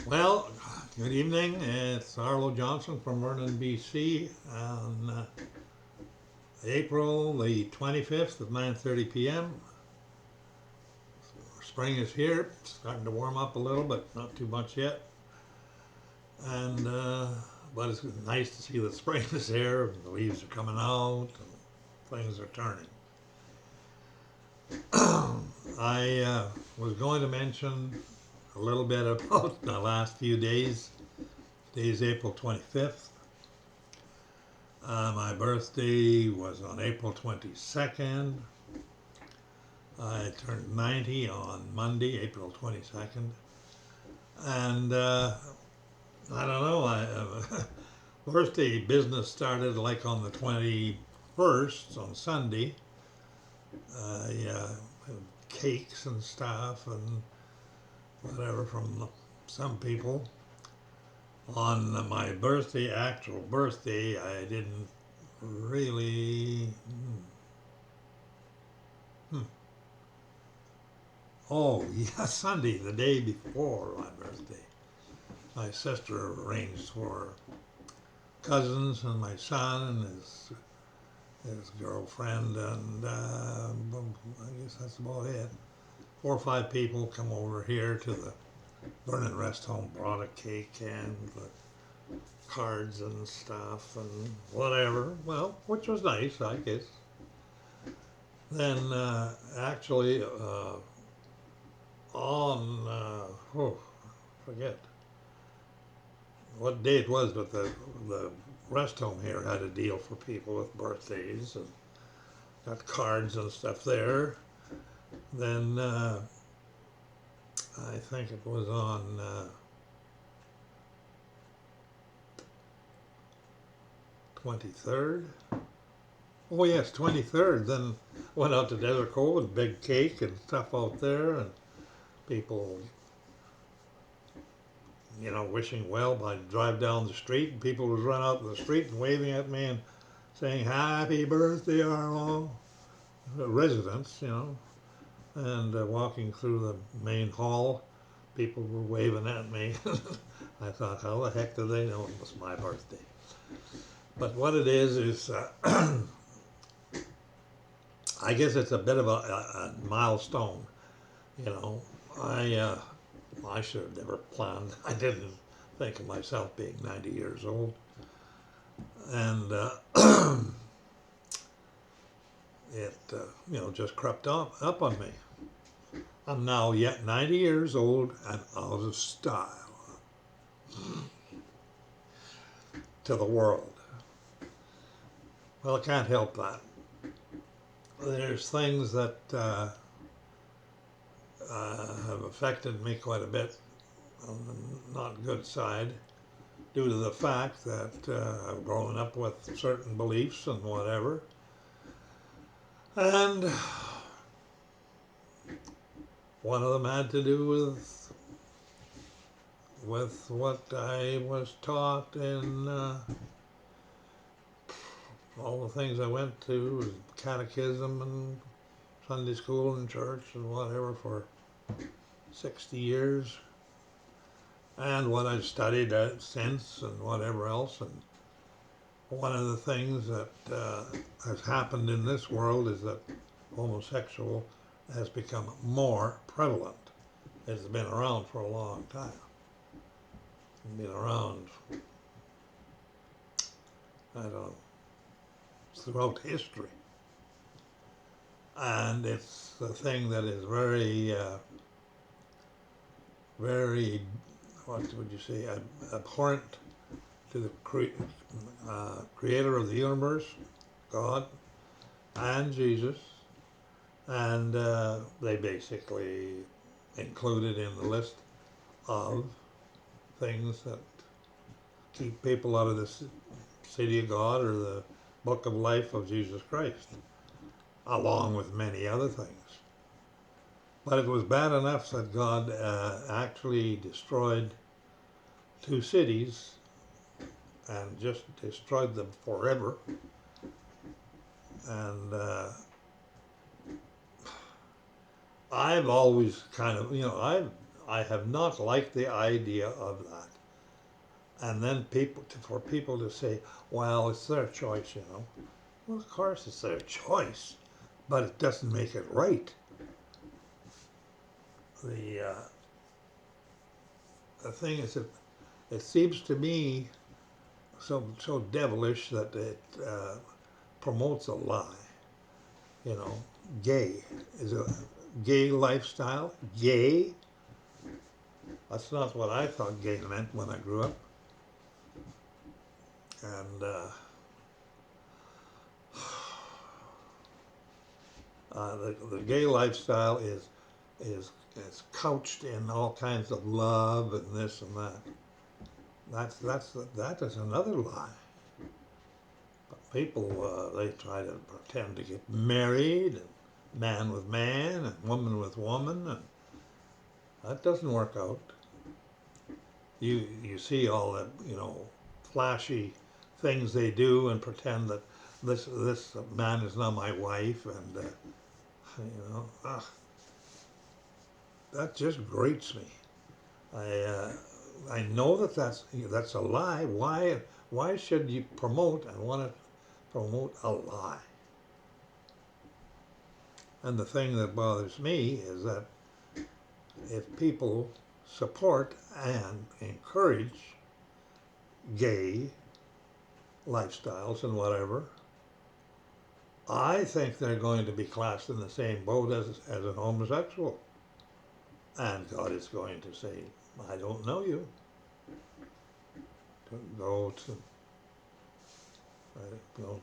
Well, good evening. It's Arlo Johnson from Vernon, BC, on April the 25th at 9:30 p.m. Spring is here, starting to warm up a little, but not too much yet. And but it's nice to see that spring is here. The leaves are coming out, and things are turning. I was going to mention a little bit about the last few days. Today's April 25th. My birthday was on April 22nd. I turned 90 on Monday, April 22nd. And I don't know, birthday business started on the 21st on Sunday. Yeah, cakes and stuff and whatever from some people. On my birthday, actual birthday, I didn't really. Oh, yeah, Sunday, the day before my birthday. My sister arranged for cousins and my son and his girlfriend, and I guess that's about it. 4 or 5 people come over here to the Vernon Rest Home, brought a cake and cards and stuff and whatever. Well, which was nice, I guess. Then actually on forget what day it was, but the rest home here had a deal for people with birthdays and got cards and stuff there. Then I think it was on 23rd. Oh yes, 23rd. Then went out to Desert Cove and big cake and stuff out there, and people, wishing well. I'd drive down the street and people would run out in the street and waving at me and saying happy birthday, Arlo. Residents, and walking through the main hall, people were waving at me. I thought, how the heck do they know it was my birthday? But what it is I guess it's a bit of a milestone. I should have never planned. I didn't think of myself being 90 years old. And it, just crept up on me. I'm now yet 90 years old and out of style to the world. Well, I can't help that. There's things that have affected me quite a bit on the not good side due to the fact that I've grown up with certain beliefs and whatever. And one of them had to do with what I was taught in all the things I went to, catechism and Sunday school and church and whatever for 60 years, and what I've studied since and whatever else. And one of the things that has happened in this world is that homosexual has become more prevalent. It's been around for a long time. It's been around, I don't know, throughout history. And it's the thing that is very, very, what would you say, abhorrent to the creator of the universe, God, and Jesus. And they basically included in the list of things that keep people out of the city of God or the book of life of Jesus Christ, along with many other things. But it was bad enough that God actually destroyed 2 cities and just destroyed them forever. And I've always kind of, I've I have not liked the idea of that. And then for people to say, well, it's their choice, you know. Well, of course it's their choice, but it doesn't make it right. The the thing is that it seems to me so devilish that it promotes a lie. You know, gay is a gay lifestyle. Gay. That's not what I thought gay meant when I grew up. And the gay lifestyle is couched in all kinds of love and this and that. That is another lie. But people they try to pretend to get married, and man with man and woman with woman, and that doesn't work out. You see all the flashy things they do and pretend that this man is not my wife, and that just grates me. I know that that's a lie. Why should you promote and want to promote a lie? And the thing that bothers me is that if people support and encourage gay lifestyles and whatever, I think they're going to be classed in the same boat as an homosexual. And God is going to say, I don't know you. Don't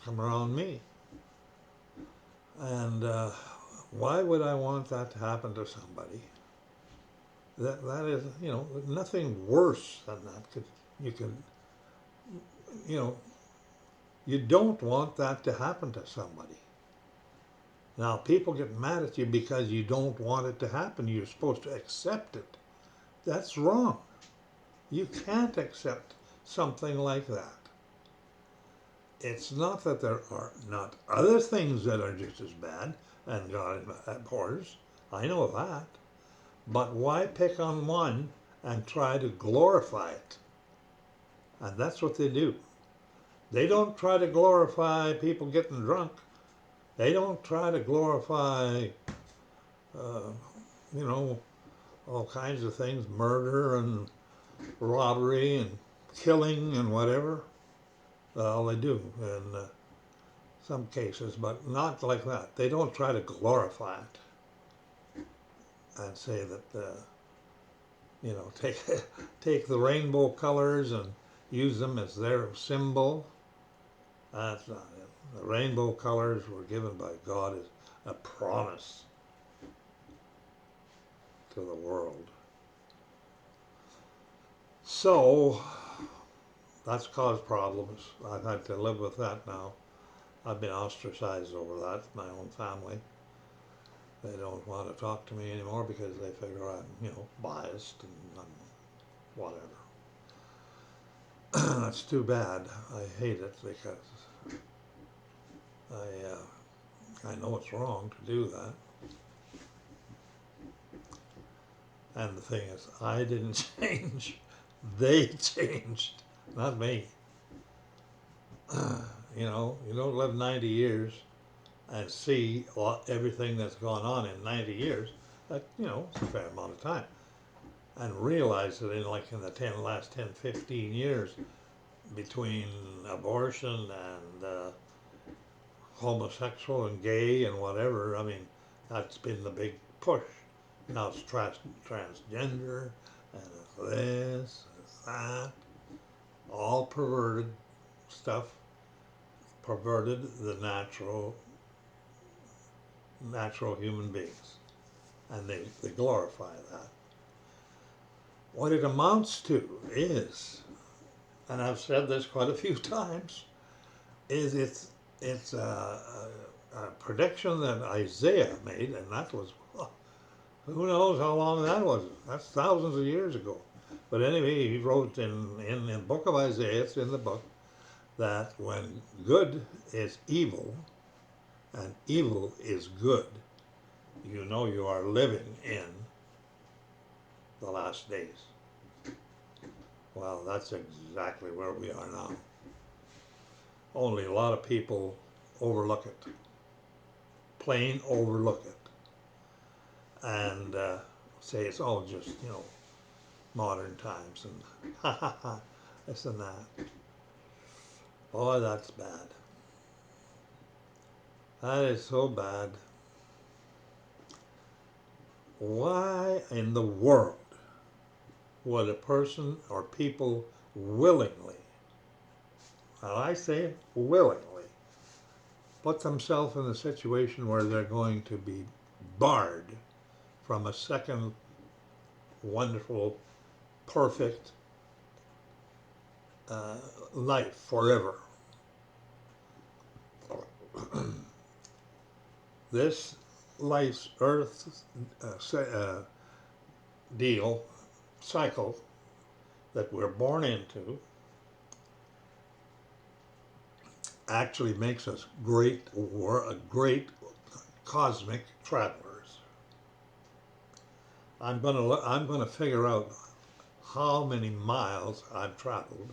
come around me. And why would I want that to happen to somebody? That is, nothing worse than that. You don't want that to happen to somebody. Now, people get mad at you because you don't want it to happen. You're supposed to accept it. That's wrong. You can't accept something like that. It's not that there are not other things that are just as bad and God abhors. I know that. But why pick on one and try to glorify it? And that's what they do. They don't try to glorify people getting drunk. They don't try to glorify, all kinds of things, murder and robbery and killing and whatever. Well, they do in some cases, but not like that. They don't try to glorify it and say that, take the rainbow colors and use them as their symbol. That's not it. The rainbow colors were given by God as a promise to the world. So, that's caused problems. I've had to live with that now. I've been ostracized over that, my own family. They don't want to talk to me anymore because they figure I'm, biased and whatever. That's too bad. I hate it because I know it's wrong to do that. And the thing is, I didn't change. They changed, not me. You don't live 90 years and see everything that's gone on in 90 years. That, it's a fair amount of time. And realize that in the last 10, 15 years, between abortion and homosexual and gay and whatever, that's been the big push. Now it's transgender and it's this, it's that, all perverted stuff, perverted the natural human beings, and they glorify that. What it amounts to is, and I've said this quite a few times, is it's a prediction that Isaiah made, and that was, who knows how long that was. That's thousands of years ago. But anyway, he wrote in the book of Isaiah, it's in the book, that when good is evil and evil is good, you are living in the last days. Well, that's exactly where we are now. Only a lot of people overlook it, plain overlook it, and say it's all just, modern times and ha ha ha, this and that. Boy, that's bad. That is so bad. Why in the world would a person or people willingly, and I say willingly, put themselves in a situation where they're going to be barred from a second wonderful, perfect life forever? This life's earth deal, cycle that we're born into actually makes us great cosmic travelers. I'm gonna figure out how many miles I've traveled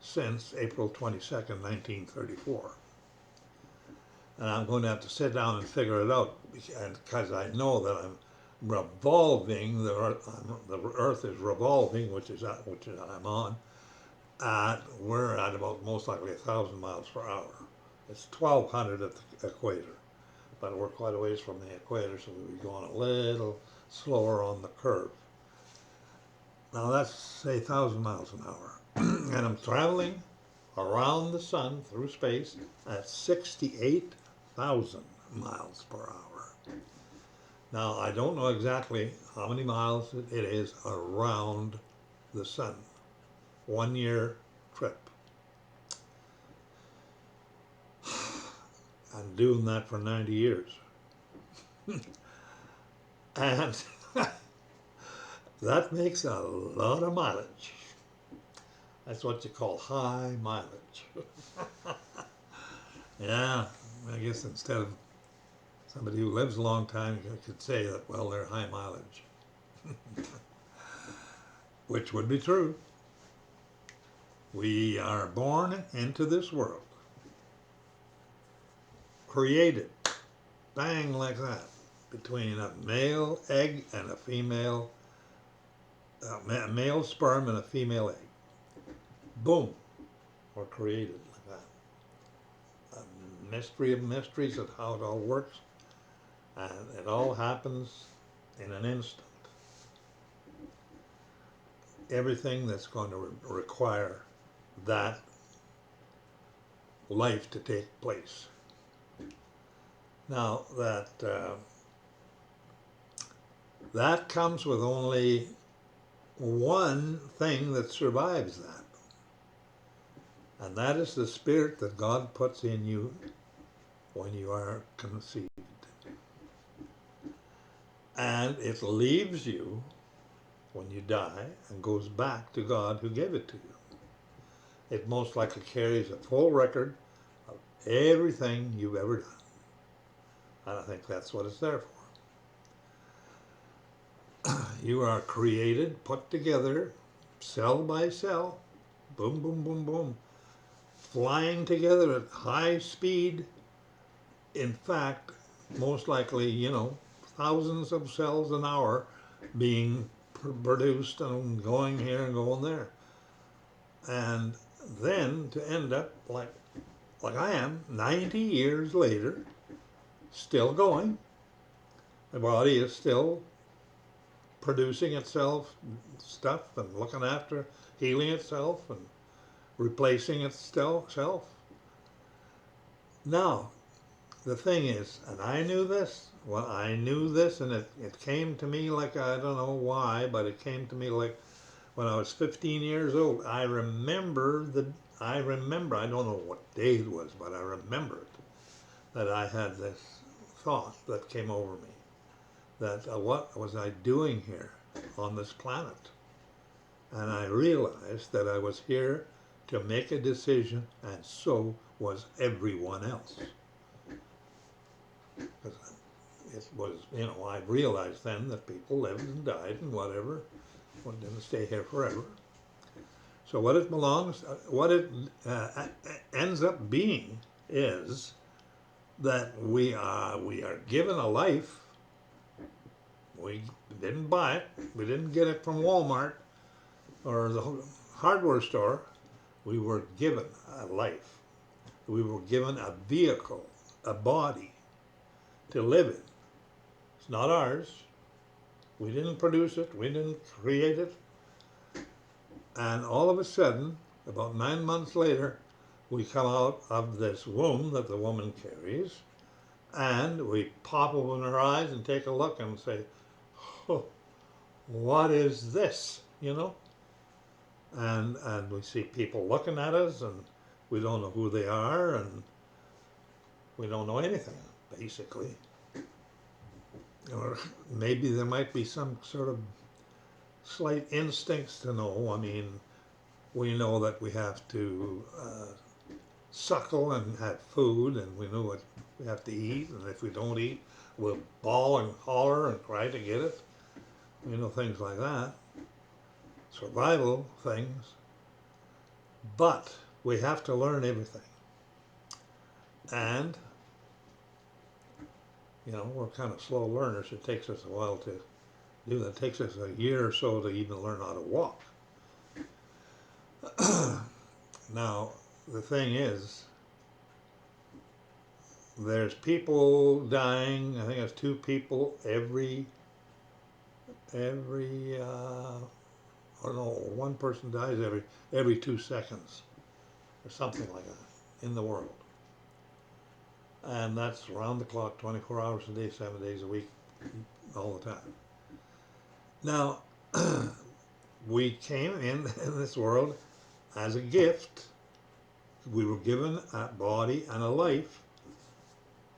since April 22nd, 1934. And I'm going to have to sit down and figure it out, because I know that I'm revolving, the Earth is revolving, which I'm on, we're at about most likely 1,000 miles per hour. It's 1,200 at the equator, but we're quite a ways from the equator, so we'll be going a little slower on the curve. Now that's, say, 1,000 miles an hour. And I'm traveling around the sun through space at 68,000 miles per hour. Now, I don't know exactly how many miles it is around the sun. 1 year trip. I'm doing that for 90 years. And that makes a lot of mileage. That's what you call high mileage. Yeah, I guess instead of somebody who lives a long time, you could say that, well, they're high mileage. Which would be true. We are born into this world, created, bang, like that, between a male egg and a female, a male sperm and a female egg. Boom, we're created like that. A mystery of mysteries of how it all works, and it all happens in an instant. Everything that's going to require that life to take place. Now that comes with only one thing that survives that, and that is the spirit that God puts in you when you are conceived. And it leaves you when you die and goes back to God who gave it to you. It most likely carries a full record of everything you've ever done. And I think that's what it's there for. You are created, put together, cell by cell, boom, boom, boom, boom, flying together at high speed. In fact, most likely, thousands of cells an hour being produced and going here and going there. And then to end up like I am, 90 years later, still going. The body is still producing itself stuff and looking after, healing itself and replacing itself. Now, the thing is, and I knew this, and it came to me like, I don't know why, but it came to me like when I was 15 years old. I remember, I don't know what day it was, but I remember it, that I had this thought that came over me, that what was I doing here on this planet? And I realized that I was here to make a decision, and so was everyone else. it was, I realized then that people lived and died and whatever, didn't stay here forever. So what it ends up being is that we are given a life. We didn't buy it. We didn't get it from Walmart or the hardware store. We were given a life. We were given a vehicle, a body to live in. It's not ours. We didn't produce it. We didn't create it. And all of a sudden, about 9 months later, we come out of this womb that the woman carries, and we pop open our eyes and take a look and say, oh, what is this, And we see people looking at us, and we don't know who they are, and we don't know anything, basically. Or maybe there might be some sort of slight instincts to know. I mean, we know that we have to suckle and have food, and we know what we have to eat, and if we don't eat, we'll bawl and holler and cry to get it. Things like that. Survival things. But we have to learn everything. And, we're kind of slow learners. It takes us a while to do that. It takes us a year or so to even learn how to walk. Now, the thing is, there's people dying. I think it's 2 people every one person dies every 2 seconds or something like that in the world. And that's around the clock, 24 hours a day, 7 days a week, all the time. Now, we came in this world as a gift. We were given a body and a life,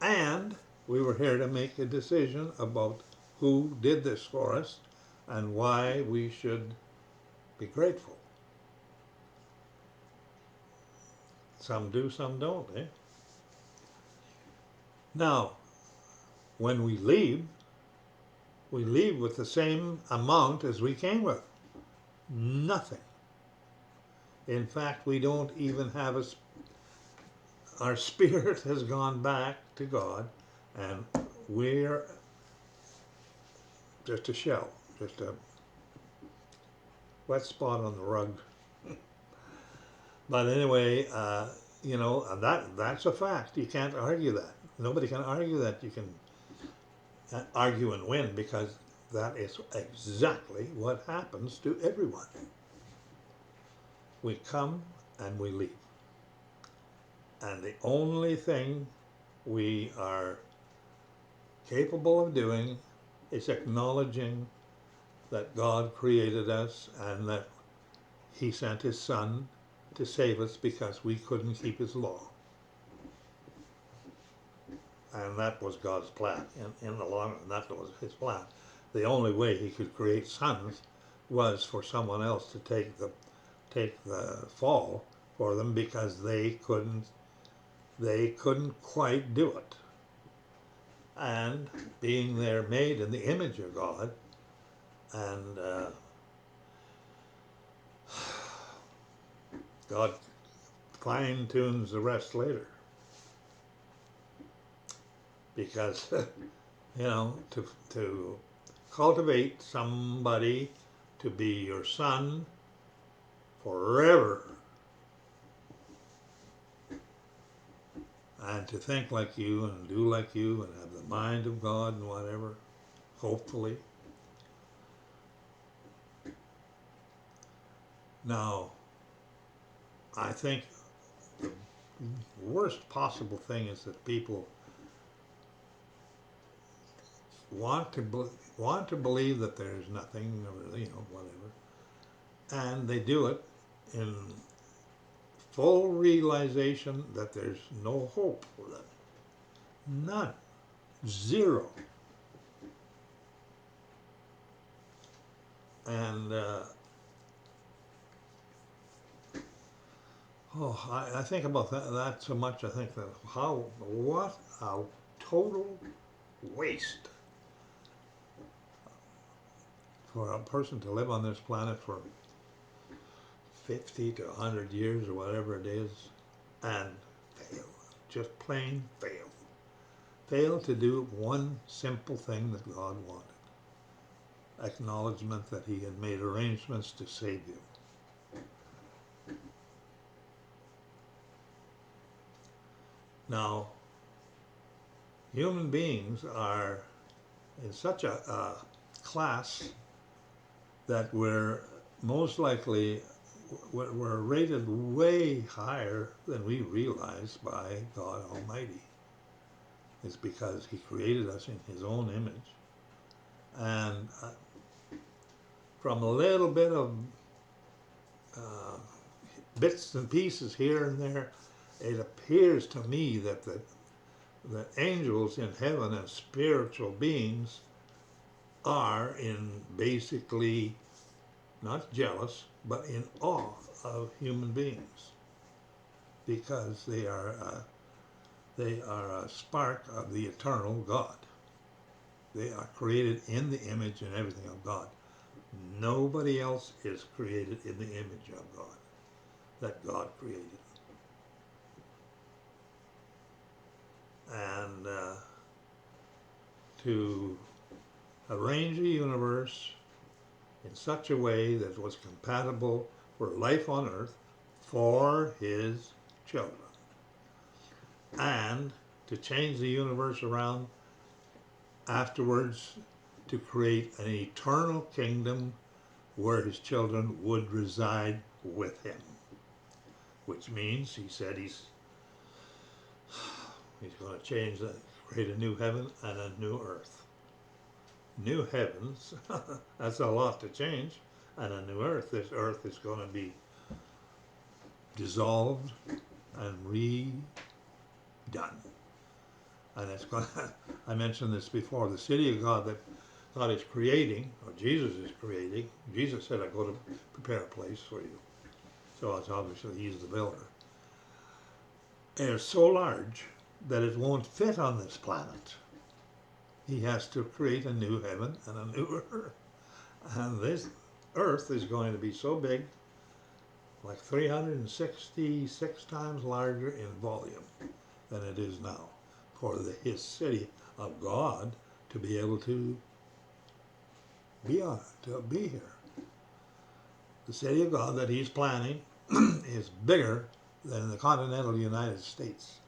and we were here to make a decision about who did this for us and why we should be grateful. Some do, some don't, eh? Now, when we leave with the same amount as we came with. Nothing. In fact, we don't even have our spirit has gone back to God, and we're just a shell, just a wet spot on the rug. But anyway, that's a fact. You can't argue that. Nobody can argue that. You can argue and win, because that is exactly what happens to everyone. We come and we leave. And the only thing we are capable of doing is acknowledging that God created us and that He sent His Son to save us because we couldn't keep His law. And that was God's plan. In the long run, that was His plan. The only way He could create sons was for someone else to take the fall for them, because they couldn't quite do it. And being they're made in the image of God, and God fine-tunes the rest later. Because, to cultivate somebody to be your son forever, and to think like you and do like you and have the mind of God and whatever, hopefully. Now, I think the worst possible thing is that people want to believe that there's nothing, or whatever, and they do it in full realization that there's no hope for them. None. Zero. And I think about that so much. I think that what a total waste for a person to live on this planet for 50 to 100 years or whatever it is and fail, just plain fail. Fail to do one simple thing that God wanted. Acknowledgement that he had made arrangements to save you. Now, human beings are in such a class that we're most likely we're rated way higher than we realize by God Almighty. It's because he created us in his own image. And from a little bit of bits and pieces here and there, it appears to me that the angels in heaven and spiritual beings are in basically not jealous, but in awe of human beings, because they are a spark of the eternal God. They are created in the image and everything of God. Nobody else is created in the image of God that God created. And to arrange a universe in such a way that was compatible for life on earth for his children, and to change the universe around afterwards to create an eternal kingdom where his children would reside with him, which means he said he's going to change that, create a new heaven and a new earth. New heavens, that's a lot to change, and a new earth. This earth is going to be dissolved and redone. And it's going to, I mentioned this before, the city of God that God is creating, or Jesus is creating. Jesus said, I go to prepare a place for you. So it's obviously he's the builder. It's so large that it won't fit on this planet. He has to create a new heaven and a new earth. And this earth is going to be so big, like 366 times larger in volume than it is now, for his city of God to be able to be here. The city of God that he's planning is bigger than the continental United States.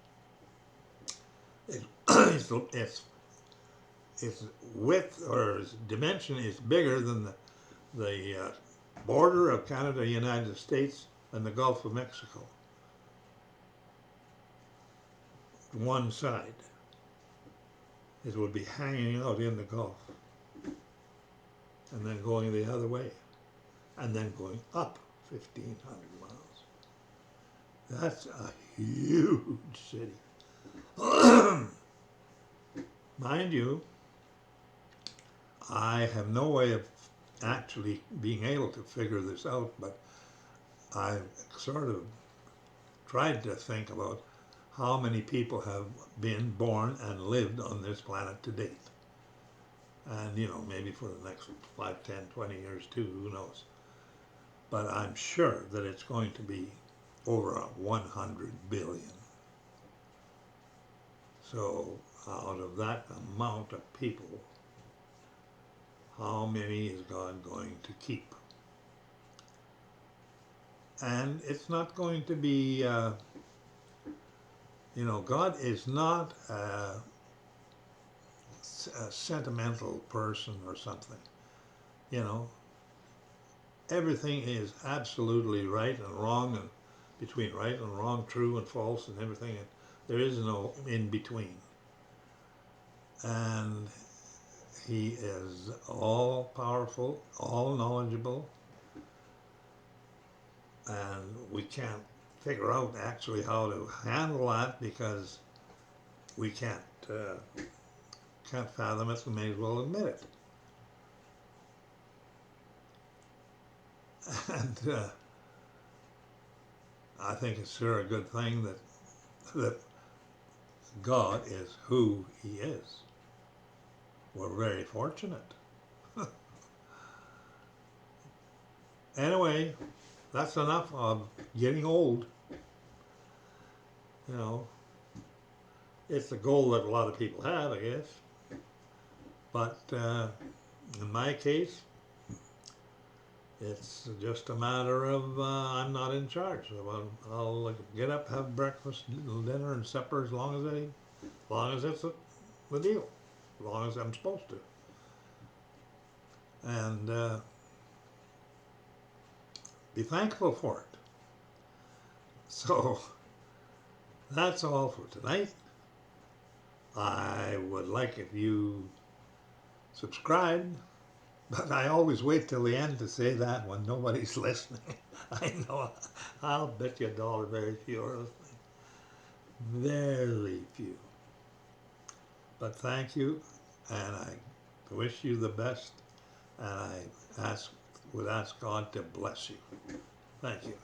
Its width or its dimension is bigger than the border of Canada, United States, and the Gulf of Mexico. One side. It would be hanging out in the Gulf, and then going the other way, and then going up 1,500 miles. That's a huge city. Mind you, I have no way of actually being able to figure this out, but I've sort of tried to think about how many people have been born and lived on this planet to date. And, maybe for the next 5, 10, 20 years too, who knows. But I'm sure that it's going to be over 100 billion. So out of that amount of people, how many is God going to keep? And it's not going to be, God is not a sentimental person or something. Everything is absolutely right and wrong, and between right and wrong, true and false, and everything. And there is no in between. And he is all powerful, all knowledgeable, and we can't figure out actually how to handle that because we can't fathom it, and may as well admit it. And I think it's sure a good thing that God is who he is. We're very fortunate. Anyway, that's enough of getting old. You know, it's a goal that a lot of people have, I guess. But in my case, it's just a matter of I'm not in charge. So I'll get up, have breakfast, dinner, and supper as long as it's the deal, as long as I'm supposed to. And be thankful for it. So that's all for tonight. I would like if you subscribed, but I always wait till the end to say that when nobody's listening. I know, I'll bet you $1 very few are listening. Very few. But thank you, and I wish you the best, and I would ask God to bless you. Thank you.